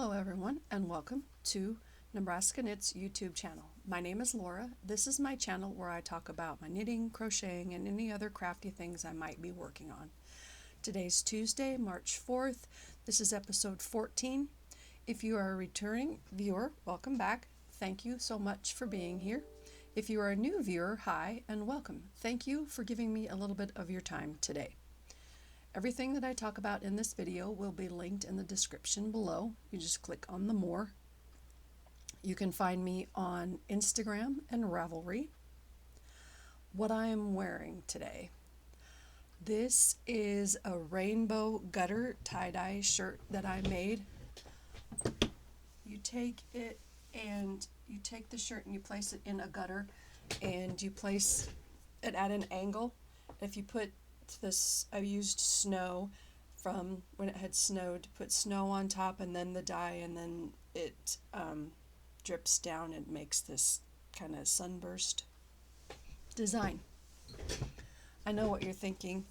Hello everyone and welcome to Nebraska Knits YouTube channel. My name is Laura. This is my channel where I talk about my knitting, crocheting, and any other crafty things I might be working on. Today's Tuesday, March 4th. This is episode 14. If you are a returning viewer, welcome back. Thank you so much for being here. If you are a new viewer, hi and welcome. Thank you for giving me a little bit of your time today. Everything that I talk about in this video will be linked in the description below. You just click on the more. You can find me on Instagram and Ravely. What I am wearing today. This is a rainbow gutter tie-dye shirt that I made. You take it and you take the shirt and you place it in a gutter and you place it at an angle. If you put this, I used snow from when it had snowed to put snow on top and then the dye, and then it drips down and makes this kind of sunburst design. I know what you're thinking.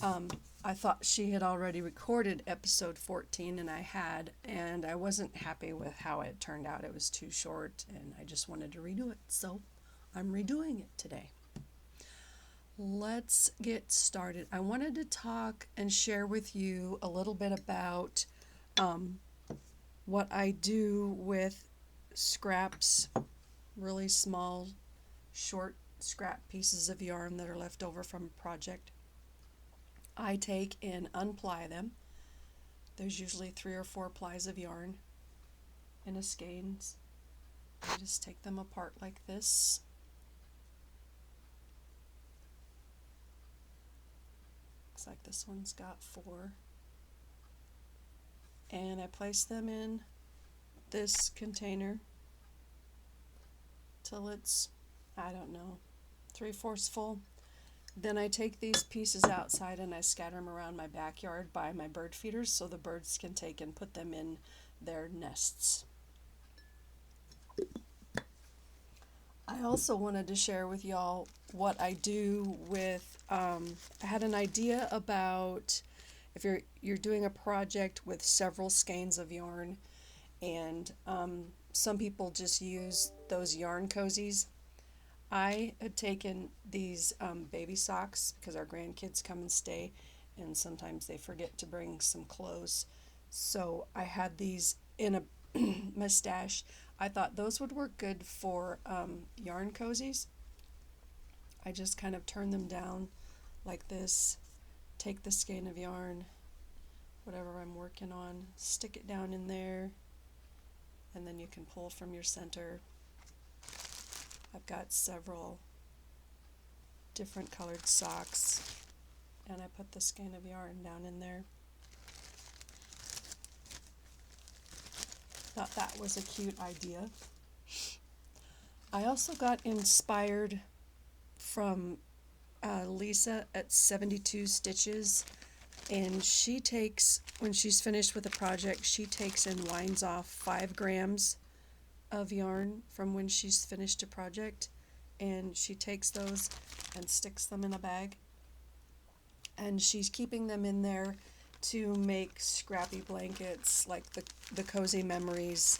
I thought she had already recorded episode 14 and I wasn't happy with how it turned out. It was too short and I just wanted to redo it, so I'm redoing it today. Let's get started. I wanted to talk and share with you a little bit about what I do with scraps, really small, short scrap pieces of yarn that are left over from a project. I take and unply them. There's usually 3 or 4 plies of yarn in a skeins. I just take them apart like this. Like this one's got 4, and I place them in this container till it's, I don't know, 3/4 full. Then I take these pieces outside and I scatter them around my backyard by my bird feeders so the birds can take and put them in their nests. I also wanted to share with y'all what I do with, I had an idea about if you're doing a project with several skeins of yarn, and some people just use those yarn cozies. I had taken these baby socks because our grandkids come and stay and sometimes they forget to bring some clothes. So I had these in a my stash. I thought those would work good for yarn cozies. I just kind of turn them down like this, take the skein of yarn, whatever I'm working on, stick it down in there, and then you can pull from your center. I've got several different colored socks, and I put the skein of yarn down in there. Thought that was a cute idea. I also got inspired from Lisa at 72 Stitches, and she takes, when she's finished with a project, she takes and winds off 5 grams of yarn from when she's finished a project, and she takes those and sticks them in a bag, and she's keeping them in there to make scrappy blankets, like the Cozy Memories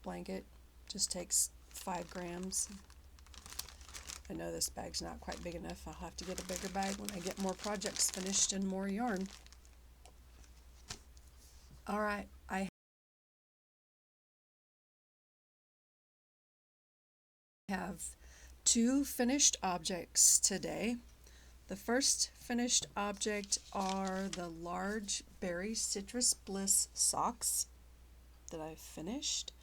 blanket. Just takes 5 grams. I know this bag's not quite big enough. I'll have to get a bigger bag when I get more projects finished and more yarn. Alright, I have 2 finished objects today. The first finished object are the large Berry Citrus Bliss socks that I finished.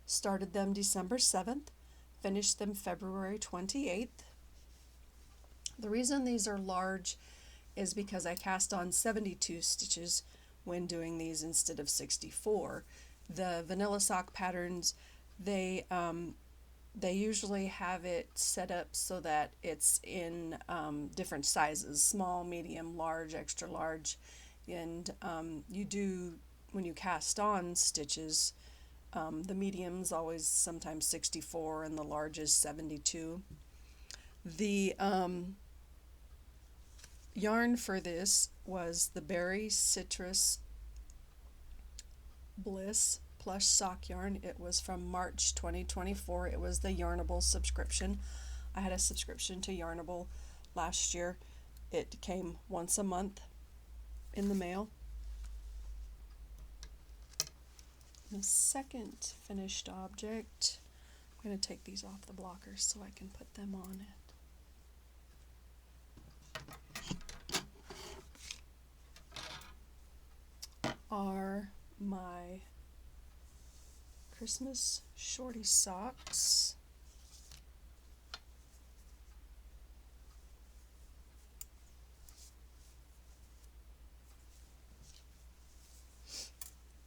Started them December 7th, finished them February 28th. The reason these are large is because I cast on 72 stitches when doing these instead of 64. The vanilla sock patterns, they usually have it set up so that it's in different sizes, small, medium, large, extra large, and you do, when you cast on stitches, the medium's always sometimes 64 and the large is 72. The yarn for this was the Berry Citrus Bliss plush sock yarn. It was from March 2024. It was the Yarnable subscription. I had a subscription to Yarnable last year. It came once a month in the mail. The second finished object, I'm going to take these off the blockers so I can put them on it, are my Christmas Shortie socks.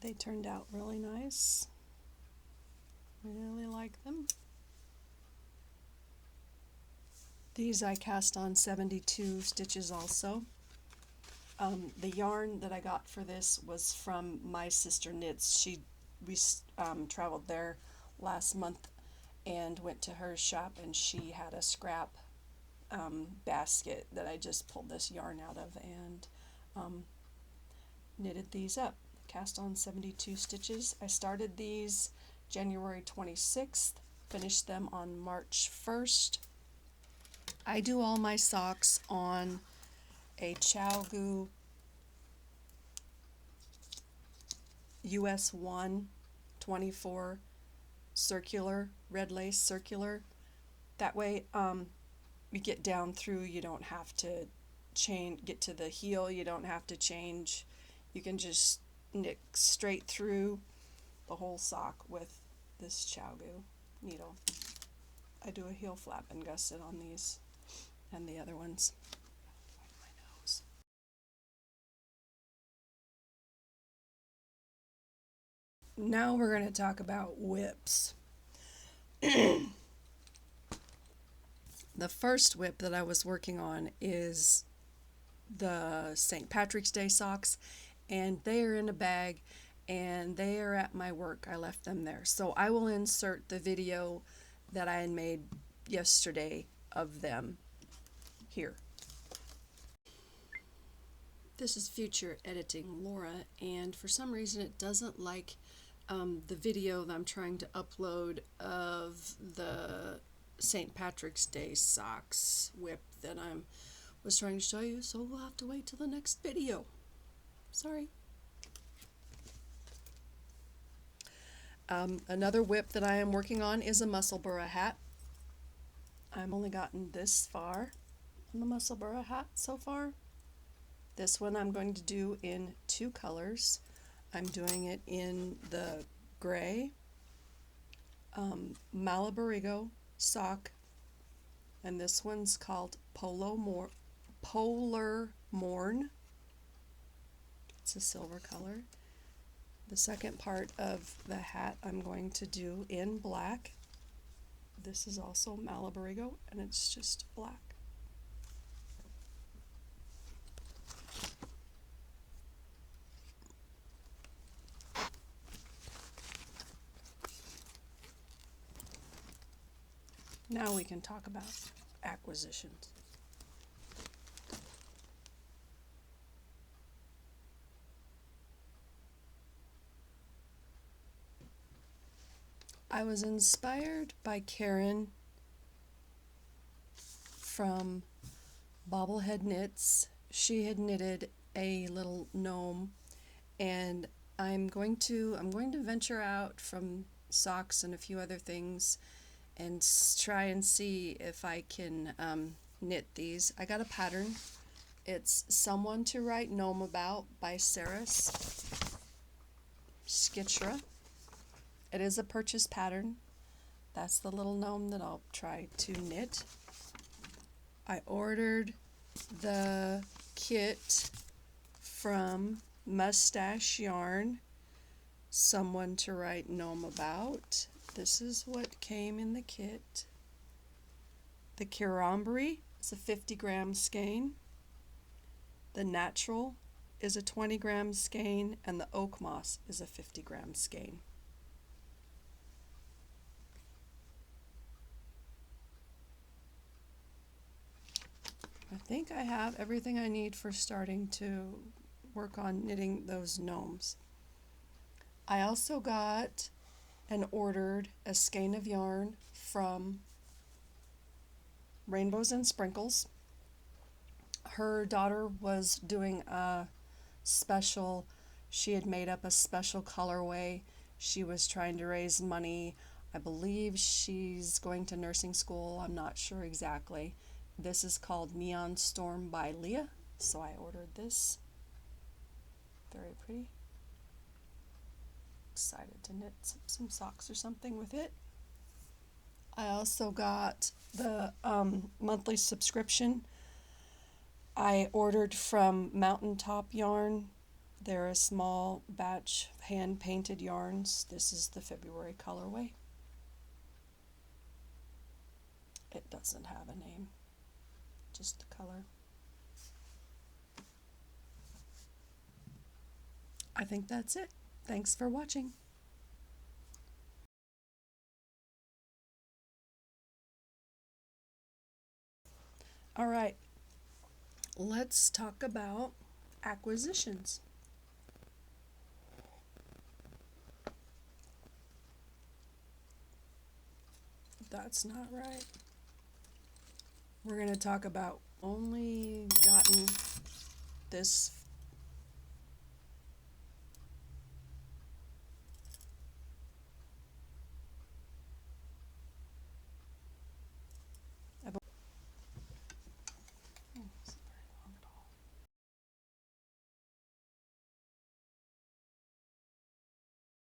They turned out really nice. Really like them. These I cast on 72 stitches also. The yarn that I got for this was from my sister Knits. We traveled there last month and went to her shop, and she had a scrap basket that I just pulled this yarn out of and knitted these up. Cast on 72 stitches. I started these January 26th, finished them on March 1st. I do all my socks on a Teague US 1 24 circular, red lace circular. That way you get down through, you don't have to get to the heel, you don't have to change. You can just knit straight through the whole sock with this Teague needle. I do a heel flap and gusset on these and the other ones. My nose. Now we're going to talk about whips. The first whip that I was working on is the St. Patrick's Day socks, and they are in a bag and they are at my work. I left them there. So I will insert the video that I had made yesterday of them here. This is future editing Laura, and for some reason it doesn't like the video that I'm trying to upload of the St. Patrick's Day socks whip that I was trying to show you, so we'll have to wait till the next video. Sorry. Another whip that I am working on is a Musselburgh hat. I've only gotten this far on the Musselburgh hat so far. This one I'm going to do in two colors. I'm doing it in the gray Malabrigo sock, and this one's called Polar Morn. It's a silver color. The second part of the hat I'm going to do in black. This is also Malabrigo, and it's just black. Now we can talk about acquisitions. I was inspired by Karen from Bobblehead Knits. She had knitted a little gnome, and I'm going to venture out from socks and a few other things and try and see if I can knit these. I got a pattern. It's Someone to Write Gnome About by Sarah Skitra. It is a purchase pattern. That's the little gnome that I'll try to knit. I ordered the kit from Mustache Yarn, Someone to Write Gnome About. This is what came in the kit. The Kirambri is a 50-gram skein. The Natural is a 20-gram skein, and the Oak Moss is a 50-gram skein. I think I have everything I need for starting to work on knitting those gnomes. I also got and ordered a skein of yarn from Rainbows and Sprinkles. Her daughter was doing a special, she had made up a special colorway. She was trying to raise money. I believe she's going to nursing school. I'm not sure exactly. This is called Neon Storm by Leah. So I ordered this. Very pretty. Excited to knit some socks or something with it. I also got the monthly subscription. I ordered from Mountaintop Yarn. They're a small batch of hand-painted yarns. This is the February colorway. It doesn't have a name, just the color. I think that's it. Thanks for watching. All right, let's talk about acquisitions. That's not right. We're going to talk about only gotten this